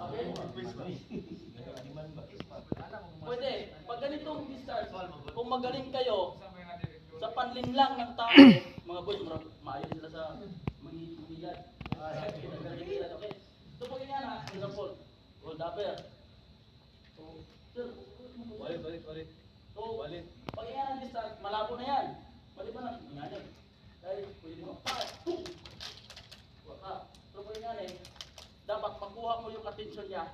Okay? Pwede. Pag ganitong discharge, kung magaling kayo sa panlinlang ng tao, mga boys, maayon sila sa magigilad. Okay? So, pag yan ha, example, hold upper. So, sir, Balik. so, pag yan ang discharge, malabo na yan. Bali ba na? Yan. Dahil, pwede mo, waka. So, pag yan dapat makuha mo yung attention niya,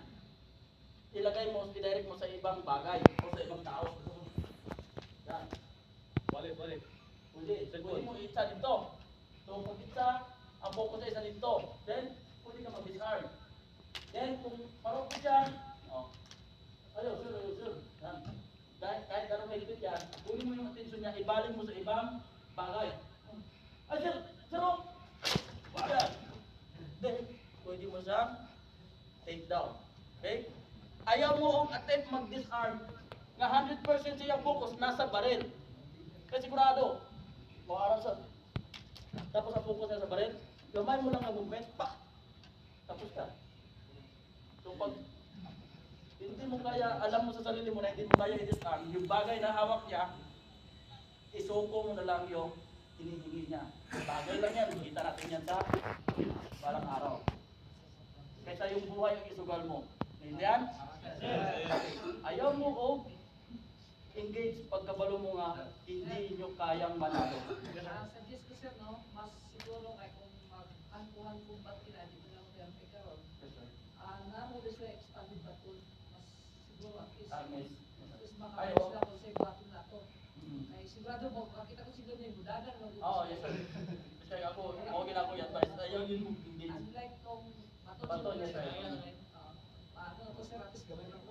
ilagay mo, i-direct mo sa ibang bagay o sa ibang tao. Yan. Balik. Pwede mo i-itsa dito. So, pag itsa, ang focus ay isa dito. Then, pwede ka mag-disarm. Then, kung marunong ko dyan, ayaw, sir. Yan. Kahit gano'ng mahigpit yan, kunin mo yung attention niya, ibaling mo sa ibang bagay. Ay, sir, yan. Then, pwede mo siyang take down. Okay? Ayaw mo ang attempt mag-disarm na 100% siyang focus nasa baril. Kasi sigurado, maarang sa tapos ang focus niya sa baril, gamay mo lang ang movement, tapos ka. So pag hindi mo kaya, alam mo sa sarili mo na hindi mo kaya i-disarm, yung bagay na hawak niya, isuko mo na lang yung hinihingi niya. Bagay lang yan, kita natin yan sa parang araw. Kaysa yung buhay ang isugal mo. Naintindihan? Ayaw mo o engage pagkabalo mo nga, hindi nyo kayang manalo. Suggest ko sir, no, mas siguro kay kung mag-angkuhan kung ba't kinali mo lang yung pagkaroon. Namo din sila expanded batul, mas siguro at least makaayos sila kung sa'yo batul na to. Ay sigurado mo, makita ko siguro yung budagan. Oo, yes sir. Kasi ako, okay na ako yan, ayaw yun mong engage. Unlike kung batul, Batul, yes sir. ano to sir, at least gawin mo